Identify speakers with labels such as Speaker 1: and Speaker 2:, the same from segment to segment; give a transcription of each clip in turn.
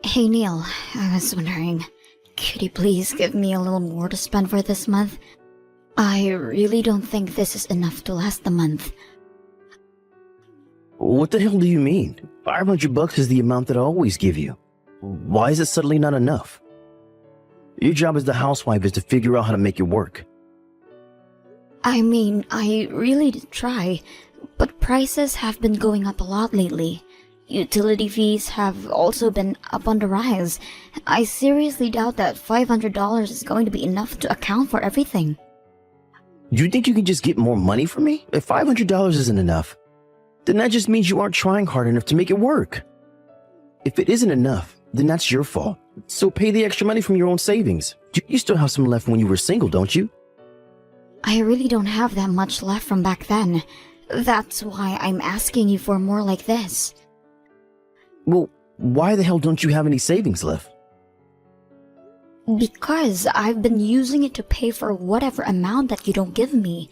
Speaker 1: Hey Neil, I was wondering, could you please give me a little more to spend for this month? I really don't think this is enough to last the month.
Speaker 2: What the hell do you mean? $500 is the amount that I always give you. Why is it suddenly not enough? Your job as the housewife is to figure out how to make it work.
Speaker 1: I mean, I really did try, but prices have been going up a lot lately. Utility fees have also been up on the rise. I seriously doubt that $500 is going to be enough to account for everything.
Speaker 2: You think you can just get more money from me? If $500 isn't enough, then that just means you aren't trying hard enough to make it work. If it isn't enough, then that's your fault. So pay the extra money from your own savings. You still have some left when you were single, don't you?
Speaker 1: I really don't have that much left from back then. That's why I'm asking you for more like this.
Speaker 2: Well, why the hell don't you have any savings left?
Speaker 1: Because I've been using it to pay for whatever amount that you don't give me.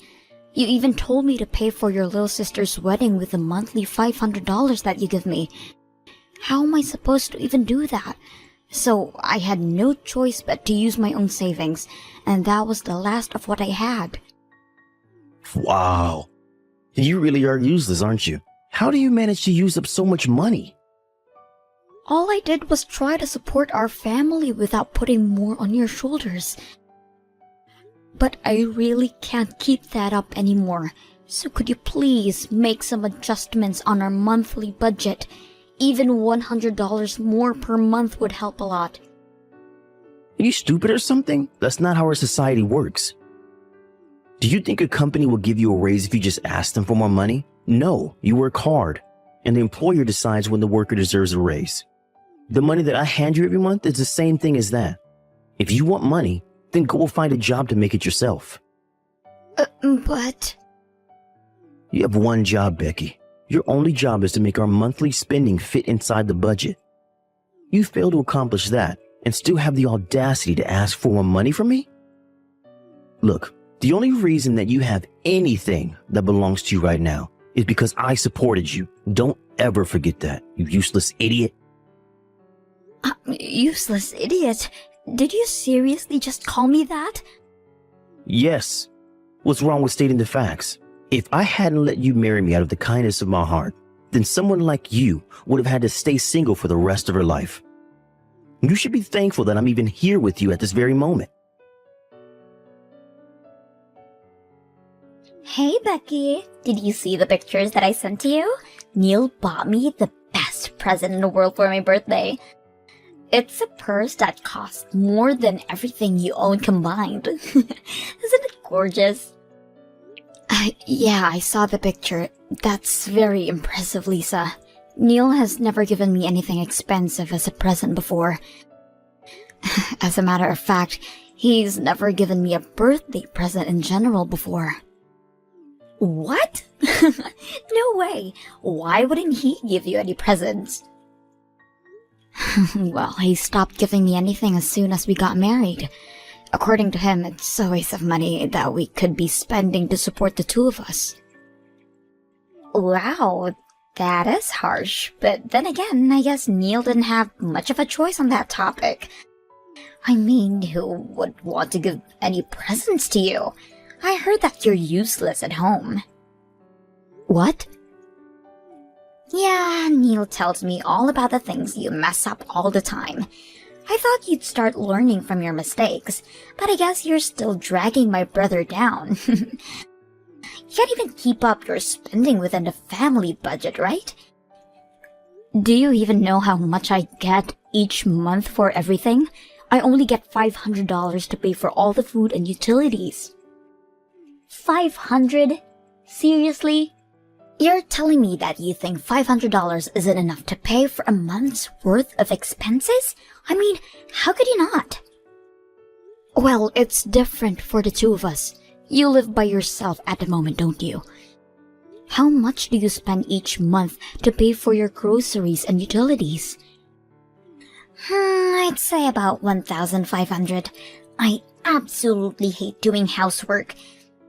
Speaker 1: You even told me to pay for your little sister's wedding with the monthly $500 that you give me. How am I supposed to even do that? So I had no choice but to use my own savings, and that was the last of what I had.
Speaker 2: Wow. You really are useless, aren't you? How do you manage to use up so much money?
Speaker 1: All I did was try to support our family without putting more on your shoulders. But I really can't keep that up anymore. So could you please make some adjustments on our monthly budget? Even $100 more per month would help a lot.
Speaker 2: Are you stupid or something? That's not how our society works. Do you think a company will give you a raise if you just ask them for more money? No, you work hard, and the employer decides when the worker deserves a raise. The money that I hand you every month is the same thing as that. If you want money, then go find a job to make it yourself.
Speaker 1: But...
Speaker 2: You have one job, Becky. Your only job is to make our monthly spending fit inside the budget. You fail to accomplish that and still have the audacity to ask for more money from me? Look, the only reason that you have anything that belongs to you right now is because I supported you. Don't ever forget that, you useless idiot.
Speaker 1: Useless idiot? Did you seriously just call me that?
Speaker 2: Yes. What's wrong with stating the facts? If I hadn't let you marry me out of the kindness of my heart, then someone like you would have had to stay single for the rest of her life. You should be thankful that I'm even here with you at this very moment.
Speaker 3: Hey Becky, did you see the pictures that I sent to you? Neil bought me the best present in the world for my birthday. It's a purse that costs more than everything you own combined. Isn't it gorgeous?
Speaker 1: Yeah, I saw the picture. That's very impressive, Lisa. Neil has never given me anything expensive as a present before. As a matter of fact, he's never given me a birthday present in general before.
Speaker 3: What? No way. Why wouldn't he give you any presents?
Speaker 1: Well, he stopped giving me anything as soon as we got married. According to him, it's a waste of money that we could be spending to support the two of us.
Speaker 3: Wow, that is harsh. But then again, I guess Neil didn't have much of a choice on that topic. I mean, who would want to give any presents to you? I heard that you're useless at home.
Speaker 1: What?
Speaker 3: Yeah, Neil tells me all about the things you mess up all the time. I thought you'd start learning from your mistakes, but I guess you're still dragging my brother down. You can't even keep up your spending within the family budget, right?
Speaker 1: Do you even know how much I get each month for everything? I only get $500 to pay for all the food and utilities.
Speaker 3: 500? Seriously? You're telling me that you think $500 isn't enough to pay for a month's worth of expenses? I mean, how could you not?
Speaker 1: Well, it's different for the two of us. You live by yourself at the moment, don't you? How much do you spend each month to pay for your groceries and utilities?
Speaker 3: I'd say about $1,500. I absolutely hate doing housework,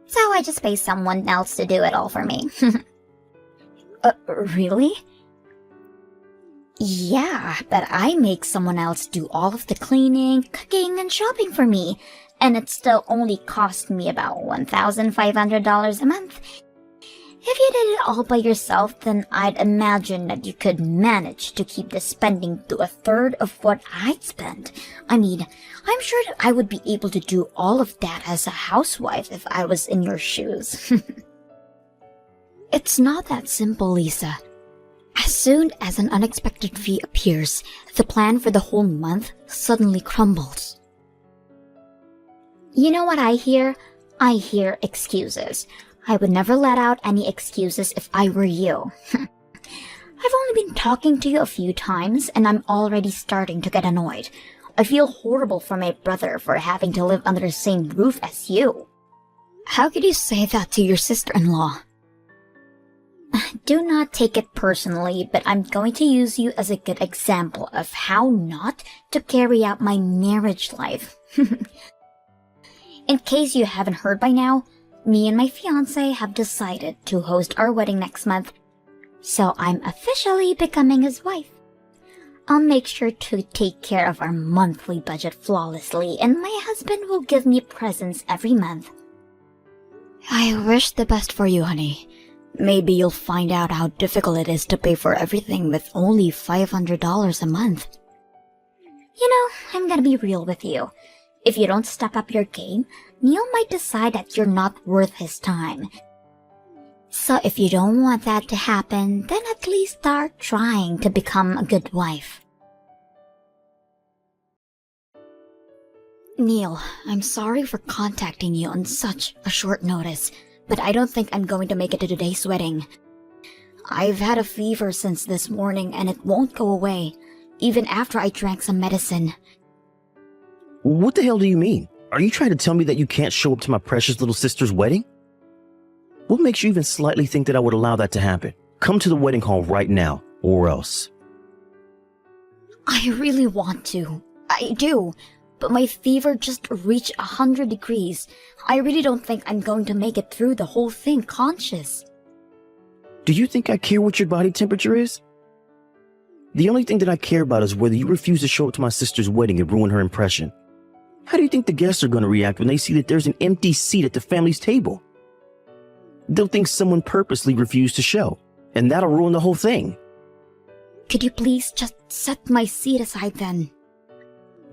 Speaker 3: so I just pay someone else to do it all for me.
Speaker 1: Really?
Speaker 3: Yeah, but I make someone else do all of the cleaning, cooking, and shopping for me, and it still only cost me about $1,500 a month. If you did it all by yourself, then I'd imagine that you could manage to keep the spending to a third of what I'd spend. I mean, I'm sure that I would be able to do all of that as a housewife if I was in your shoes.
Speaker 1: It's not that simple, Lisa. As soon as an unexpected fee appears, the plan for the whole month suddenly crumbles.
Speaker 3: You know what I hear? I hear excuses. I would never let out any excuses if I were you. I've only been talking to you a few times, and I'm already starting to get annoyed. I feel horrible for my brother for having to live under the same roof as you.
Speaker 1: How could you say that to your sister-in-law?
Speaker 3: Do not take it personally, but I'm going to use you as a good example of how not to carry out my marriage life. In case you haven't heard by now, me and my fiancé have decided to host our wedding next month, so I'm officially becoming his wife. I'll make sure to take care of our monthly budget flawlessly, and my husband will give me presents every month.
Speaker 1: I wish the best for you, honey. Maybe you'll find out how difficult it is to pay for everything with only $500 a month.
Speaker 3: You know, I'm gonna be real with you. If you don't step up your game, Neil might decide that you're not worth his time. So if you don't want that to happen, then at least start trying to become a good wife.
Speaker 1: Neil, I'm sorry for contacting you on such a short notice, but I don't think I'm going to make it to today's wedding. I've had a fever since this morning and it won't go away, even after I drank some medicine.
Speaker 2: What the hell do you mean? Are you trying to tell me that you can't show up to my precious little sister's wedding? What makes you even slightly think that I would allow that to happen? Come to the wedding hall right now, or else.
Speaker 1: I really want to. I do. But my fever just reached 100 degrees. I really don't think I'm going to make it through the whole thing conscious.
Speaker 2: Do you think I care what your body temperature is? The only thing that I care about is whether you refuse to show up to my sister's wedding and ruin her impression. How do you think the guests are going to react when they see that there's an empty seat at the family's table? They'll think someone purposely refused to show, and that'll ruin the whole thing.
Speaker 1: Could you please just set my seat aside then?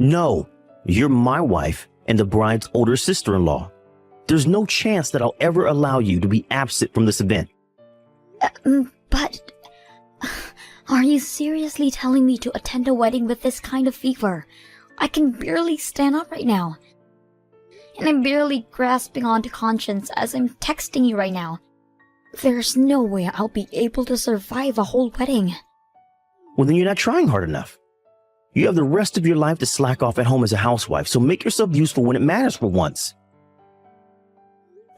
Speaker 2: No, you're my wife and the bride's older sister-in-law. There's no chance that I'll ever allow you to be absent from this event.
Speaker 1: But are you seriously telling me to attend a wedding with this kind of fever? I can barely stand up right now. And I'm barely grasping onto conscience as I'm texting you right now. There's no way I'll be able to survive a whole wedding.
Speaker 2: Well, then you're not trying hard enough. You have the rest of your life to slack off at home as a housewife, so make yourself useful when it matters for once.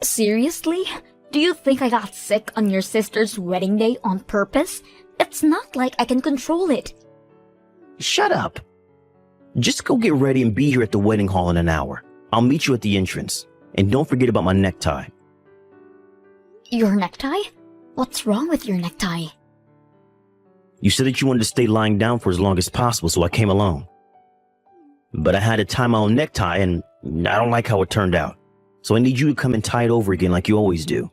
Speaker 1: Seriously? Do you think I got sick on your sister's wedding day on purpose? It's not like I can control it.
Speaker 2: Shut up. Just go get ready and be here at the wedding hall in an hour. I'll meet you at the entrance. And don't forget about my necktie.
Speaker 1: Your necktie? What's wrong with your necktie?
Speaker 2: You said that you wanted to stay lying down for as long as possible, so I came along. But I had to tie my own necktie, and I don't like how it turned out. So I need you to come and tie it over again like you always do.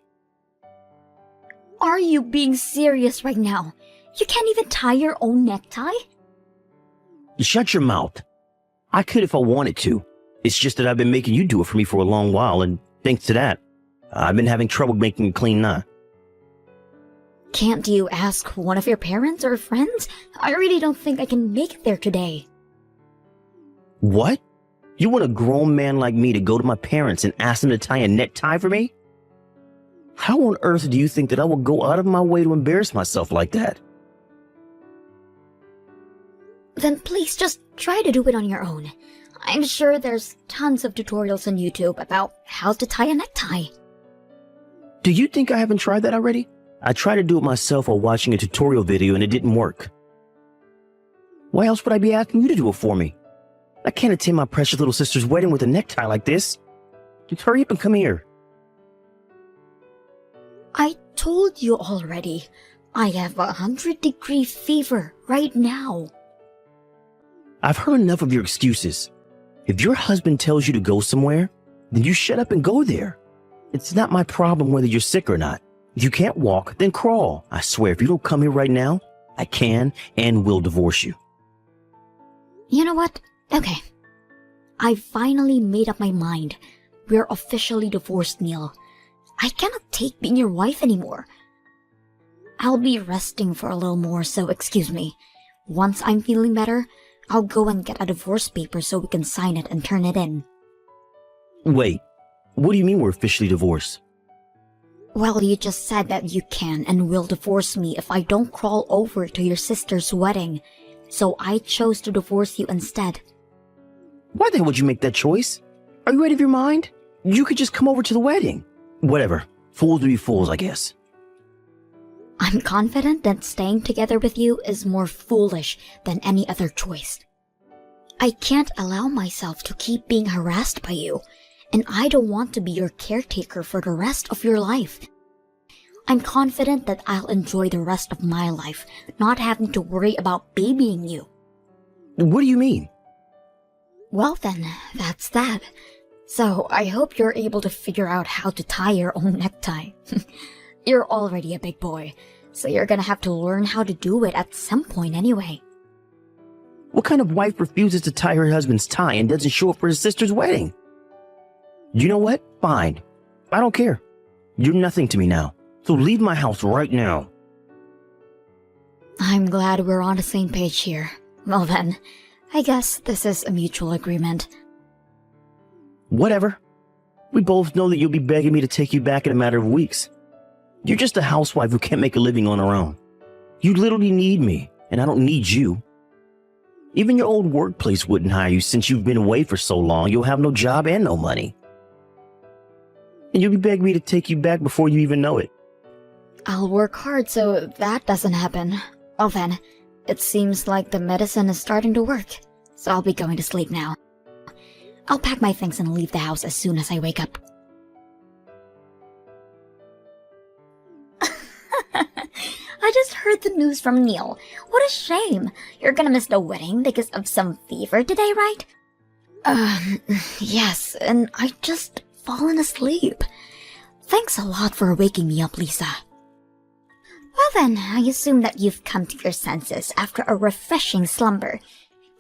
Speaker 1: Are you being serious right now? You can't even tie your own necktie?
Speaker 2: Shut your mouth. I could if I wanted to. It's just that I've been making you do it for me for a long while, and thanks to that, I've been having trouble making a clean knot.
Speaker 1: Can't you ask one of your parents or friends? I really don't think I can make it there today.
Speaker 2: What? You want a grown man like me to go to my parents and ask them to tie a necktie for me? How on earth do you think that I will go out of my way to embarrass myself like that?
Speaker 1: Then please just try to do it on your own. I'm sure there's tons of tutorials on YouTube about how to tie a necktie.
Speaker 2: Do you think I haven't tried that already? I tried to do it myself while watching a tutorial video and it didn't work. Why else would I be asking you to do it for me? I can't attend my precious little sister's wedding with a necktie like this. Just hurry up and come here.
Speaker 1: I told you already. I have 100-degree fever right now.
Speaker 2: I've heard enough of your excuses. If your husband tells you to go somewhere, then you shut up and go there. It's not my problem whether you're sick or not. If you can't walk, then crawl. I swear, if you don't come here right now, I can and will divorce you.
Speaker 1: You know what? Okay. I finally made up my mind. We're officially divorced, Neil. I cannot take being your wife anymore. I'll be resting for a little more, so excuse me. Once I'm feeling better, I'll go and get a divorce paper so we can sign it and turn it in.
Speaker 2: Wait, what do you mean we're officially divorced?
Speaker 1: Well, you just said that you can and will divorce me if I don't crawl over to your sister's wedding. So I chose to divorce you instead.
Speaker 2: Why the hell would you make that choice? Are you out of your mind? You could just come over to the wedding. Whatever. Fools will be fools, I guess.
Speaker 1: I'm confident that staying together with you is more foolish than any other choice. I can't allow myself to keep being harassed by you, and I don't want to be your caretaker for the rest of your life. I'm confident that I'll enjoy the rest of my life, not having to worry about babying you.
Speaker 2: What do you mean?
Speaker 1: Well then, that's that. So I hope you're able to figure out how to tie your own necktie. You're already a big boy, so you're gonna have to learn how to do it at some point anyway.
Speaker 2: What kind of wife refuses to tie her husband's tie and doesn't show up for his sister's wedding? You know what? Fine. I don't care. You're nothing to me now, so leave my house right now.
Speaker 1: I'm glad we're on the same page here. Well then, I guess this is a mutual agreement.
Speaker 2: Whatever. We both know that you'll be begging me to take you back in a matter of weeks. You're just a housewife who can't make a living on her own. You literally need me, and I don't need you. Even your old workplace wouldn't hire you since you've been away for so long. You'll have no job and no money. And you'll be begging me to take you back before you even know it.
Speaker 1: I'll work hard so that doesn't happen. Well then, it seems like the medicine is starting to work, so I'll be going to sleep now. I'll pack my things and leave the house as soon as I wake up.
Speaker 3: I just heard the news from Neil. What a shame. You're gonna miss the wedding because of some fever today, right?
Speaker 1: Yes, and I just fallen asleep. Thanks a lot for waking me up, Lisa.
Speaker 3: Well then, I assume that you've come to your senses after a refreshing slumber.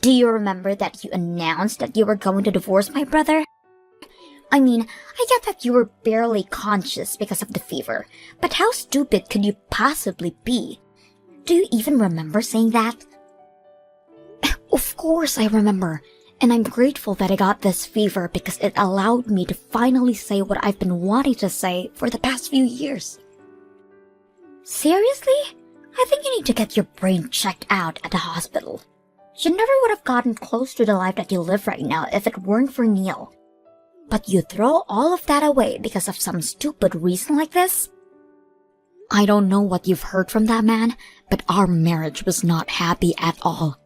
Speaker 3: Do you remember that you announced that you were going to divorce my brother? I mean, I get that you were barely conscious because of the fever, but how stupid could you possibly be? Do you even remember saying that?
Speaker 1: Of course I remember, and I'm grateful that I got this fever because it allowed me to finally say what I've been wanting to say for the past few years.
Speaker 3: Seriously? I think you need to get your brain checked out at the hospital. You never would have gotten close to the life that you live right now if it weren't for Neil. But you throw all of that away because of some stupid reason like this?
Speaker 1: I don't know what you've heard from that man, but our marriage was not happy at all.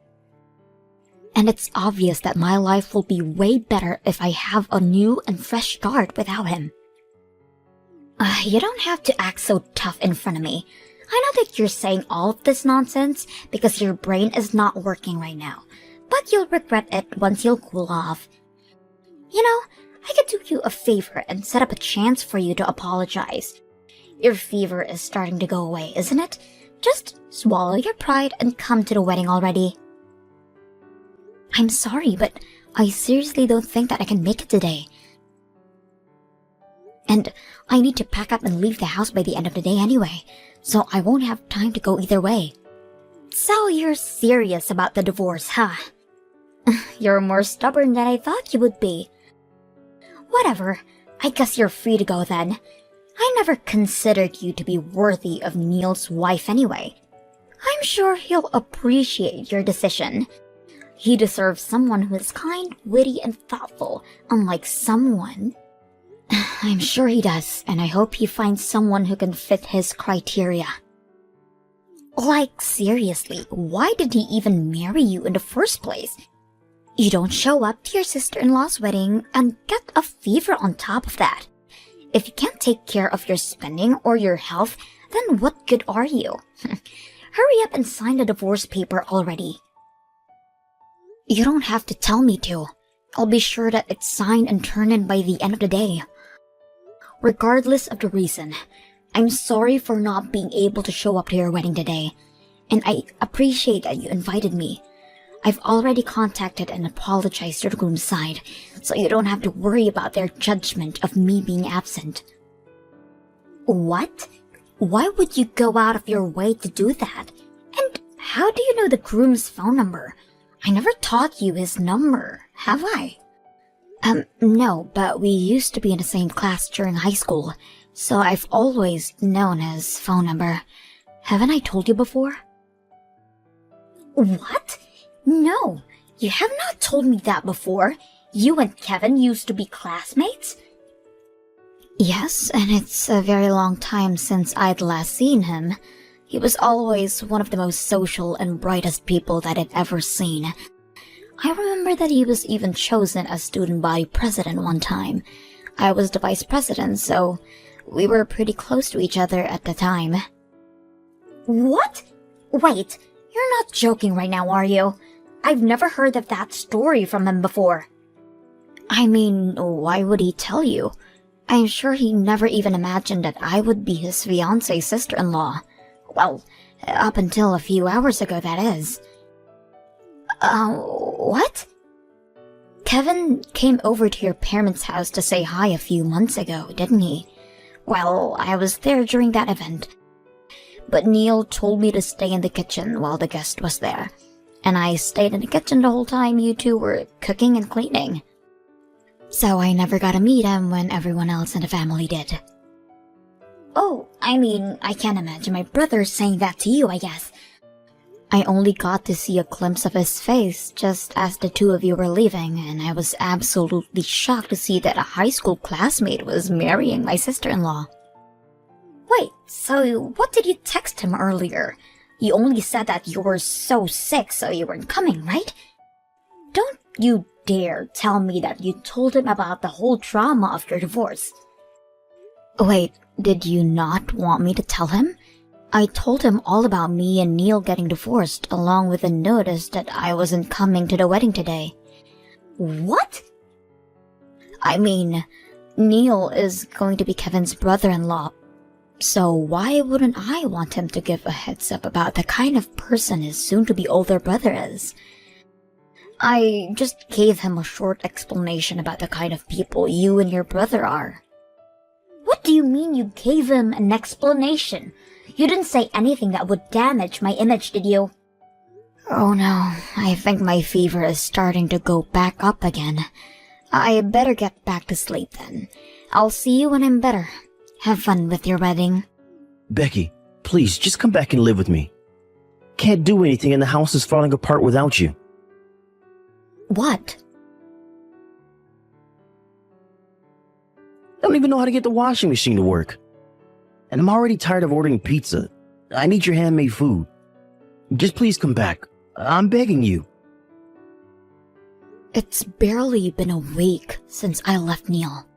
Speaker 1: And it's obvious that my life will be way better if I have a new and fresh start without him.
Speaker 3: You don't have to act so tough in front of me. I know that you're saying all of this nonsense because your brain is not working right now, but you'll regret it once you'll cool off. You know, I could do you a favor and set up a chance for you to apologize. Your fever is starting to go away, isn't it? Just swallow your pride and come to the wedding already.
Speaker 1: I'm sorry, but I seriously don't think that I can make it today. And I need to pack up and leave the house by the end of the day anyway, so I won't have time to go either way.
Speaker 3: So you're serious about the divorce, huh? You're more stubborn than I thought you would be. Whatever, I guess you're free to go then. I never considered you to be worthy of Neil's wife anyway. I'm sure he'll appreciate your decision. He deserves someone who is kind, witty, and thoughtful, unlike someone...
Speaker 1: I'm sure he does, and I hope he finds someone who can fit his criteria.
Speaker 3: Like, seriously, why did he even marry you in the first place?
Speaker 1: You don't show up to your sister-in-law's wedding and get a fever on top of that.
Speaker 3: If you can't take care of your spending or your health, then what good are you? Hurry up and sign the divorce paper already.
Speaker 1: You don't have to tell me to. I'll be sure that it's signed and turned in by the end of the day. Regardless of the reason, I'm sorry for not being able to show up to your wedding today, and I appreciate that you invited me. I've already contacted and apologized to the groom's side, so you don't have to worry about their judgment of me being absent.
Speaker 3: What? Why would you go out of your way to do that? And how do you know the groom's phone number? I never taught you his number, have I?
Speaker 1: No, but we used to be in the same class during high school, so I've always known his phone number. Haven't I told you before?
Speaker 3: What? No, you have not told me that before. You and Kevin used to be classmates?
Speaker 1: Yes, and it's a very long time since I'd last seen him. He was always one of the most social and brightest people that I'd ever seen. I remember that he was even chosen as student body president one time. I was the vice president, so we were pretty close to each other at the time.
Speaker 3: What? Wait, you're not joking right now, are you? I've never heard of that story from him before.
Speaker 1: I mean, why would he tell you? I'm sure he never even imagined that I would be his fiancé's sister-in-law. Well, up until a few hours ago, that is.
Speaker 3: What?
Speaker 1: Kevin came over to your parents' house to say hi a few months ago, didn't he? Well, I was there during that event. But Neil told me to stay in the kitchen while the guest was there. And I stayed in the kitchen the whole time you two were cooking and cleaning. So I never got to meet him when everyone else in the family did.
Speaker 3: Oh, I mean, I can't imagine my brother saying that to you, I guess.
Speaker 1: I only got to see a glimpse of his face just as the two of you were leaving, and I was absolutely shocked to see that a high school classmate was marrying my sister-in-law.
Speaker 3: Wait, so what did you text him earlier? You only said that you were so sick so you weren't coming, right? Don't you dare tell me that you told him about the whole drama of your divorce.
Speaker 1: Wait, did you not want me to tell him? I told him all about me and Neil getting divorced, along with a notice that I wasn't coming to the wedding today.
Speaker 3: What?
Speaker 1: I mean, Neil is going to be Kevin's brother-in-law, so why wouldn't I want him to give a heads up about the kind of person his soon-to-be older brother is? I just gave him a short explanation about the kind of people you and your brother are.
Speaker 3: What do you mean you gave him an explanation? You didn't say anything that would damage my image, did you?
Speaker 1: Oh no, I think my fever is starting to go back up again. I better get back to sleep then. I'll see you when I'm better. Have fun with your wedding.
Speaker 2: Becky, please, just come back and live with me. Can't do anything and the house is falling apart without you.
Speaker 1: What?
Speaker 2: I don't even know how to get the washing machine to work. And I'm already tired of ordering pizza. I need your handmade food. Just please come back. I'm begging you.
Speaker 1: It's barely been a week since I left Neil.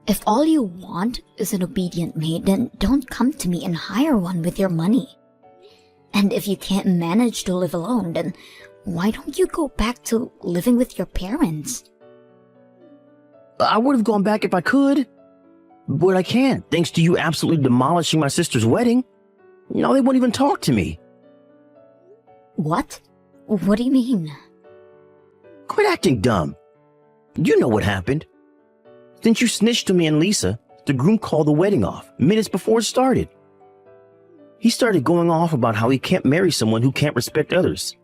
Speaker 1: If all you want is an obedient maid, then don't come to me and hire one with your money. And if you can't manage to live alone, then why don't you go back to living with your parents?
Speaker 2: I would have gone back if I could. But I can't, thanks to you absolutely demolishing my sister's wedding. Now they won't even talk to me.
Speaker 1: What? What do you mean?
Speaker 2: Quit acting dumb. You know what happened. Since you snitched to me and Lisa, the groom called the wedding off minutes before it started. He started going off about how he can't marry someone who can't respect others.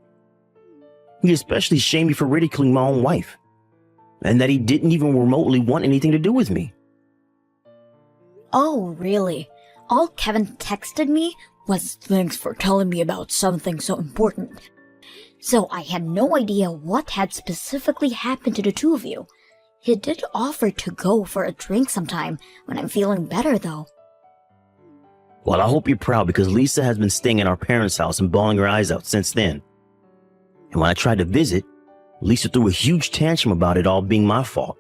Speaker 2: He especially shamed me for ridiculing my own wife, and that he didn't even remotely want anything to do with me.
Speaker 3: Oh, really? All Kevin texted me was thanks for telling me about something so important. So I had no idea what had specifically happened to the two of you. He did offer to go for a drink sometime when I'm feeling better, though.
Speaker 2: Well, I hope you're proud because Lisa has been staying at our parents' house and bawling her eyes out since then. And when I tried to visit, Lisa threw a huge tantrum about it all being my fault.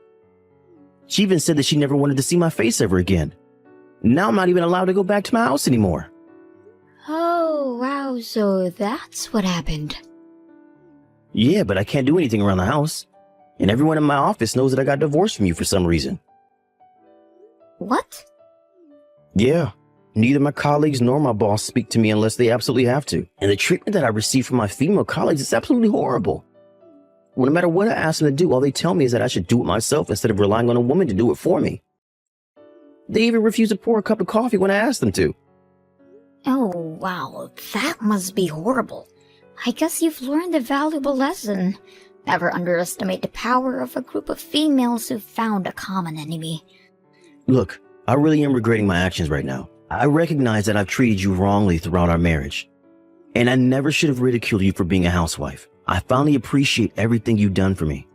Speaker 2: She even said that she never wanted to see my face ever again. Now I'm not even allowed to go back to my house anymore.
Speaker 1: Oh, wow, so that's what happened.
Speaker 2: Yeah, but I can't do anything around the house. And everyone in my office knows that I got divorced from you for some reason.
Speaker 3: What?
Speaker 2: Yeah. Neither my colleagues nor my boss speak to me unless they absolutely have to. And the treatment that I receive from my female colleagues is absolutely horrible. Well, no matter what I ask them to do, all they tell me is that I should do it myself instead of relying on a woman to do it for me. They even refuse to pour a cup of coffee when I ask them to.
Speaker 3: Oh, wow, that must be horrible. I guess you've learned a valuable lesson. Never underestimate the power of a group of females who've found a common enemy.
Speaker 2: Look, I really am regretting my actions right now. I recognize that I've treated you wrongly throughout our marriage. And I never should have ridiculed you for being a housewife. I finally appreciate everything you've done for me.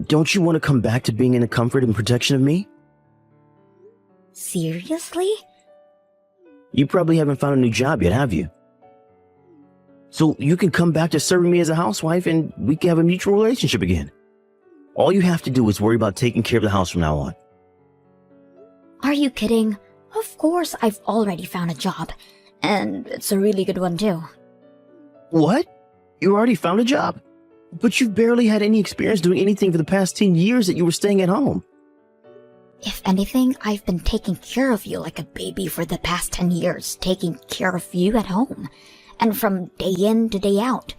Speaker 2: Don't you want to come back to being in the comfort and protection of me?
Speaker 3: Seriously?
Speaker 2: You probably haven't found a new job yet, have you? So you can come back to serving me as a housewife and we can have a mutual relationship again. All you have to do is worry about taking care of the house from now on.
Speaker 3: Are you kidding? Of course I've already found a job. And it's a really good one too.
Speaker 2: What? You already found a job? But you've barely had any experience doing anything for the past 10 years that you were staying at home.
Speaker 3: If anything, I've been taking care of you like a baby for the past 10 years, taking care of you at home, and from day in to day out.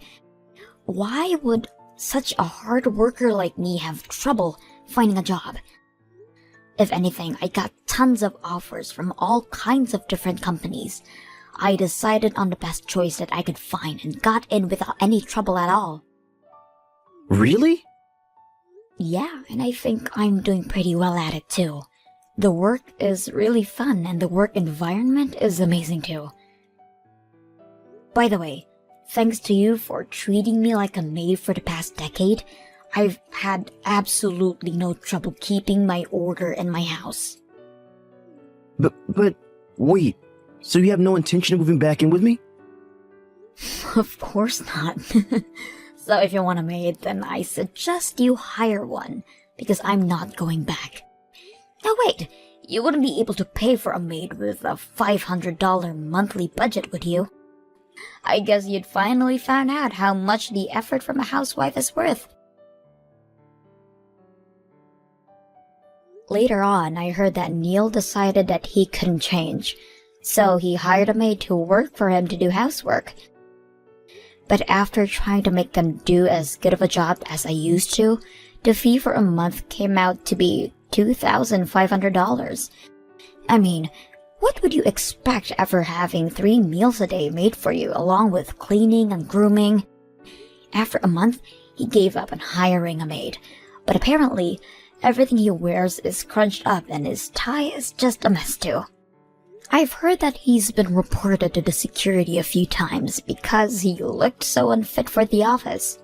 Speaker 3: Why would such a hard worker like me have trouble finding a job? If anything, I got tons of offers from all kinds of different companies. I decided on the best choice that I could find and got in without any trouble at all.
Speaker 2: Really?
Speaker 3: Yeah, and I think I'm doing pretty well at it too. The work is really fun and the work environment is amazing too. By the way, thanks to you for treating me like a maid for the past decade, I've had absolutely no trouble keeping my order in my house.
Speaker 2: But, wait, so you have no intention of moving back in with me?
Speaker 3: Of course not. So if you want a maid, then I suggest you hire one, because I'm not going back. Now wait, you wouldn't be able to pay for a maid with a $500 monthly budget, would you? I guess you'd finally found out how much the effort from a housewife is worth. Later on, I heard that Neil decided that he couldn't change, so he hired a maid to work for him to do housework. But after trying to make them do as good of a job as I used to, the fee for a month came out to be $2,500. I mean, what would you expect after having 3 meals a day made for you, along with cleaning and grooming? After a month, he gave up on hiring a maid, but apparently, everything he wears is crunched up and his tie is just a mess too. I've heard that he's been reported to the security a few times because he looked so unfit for the office.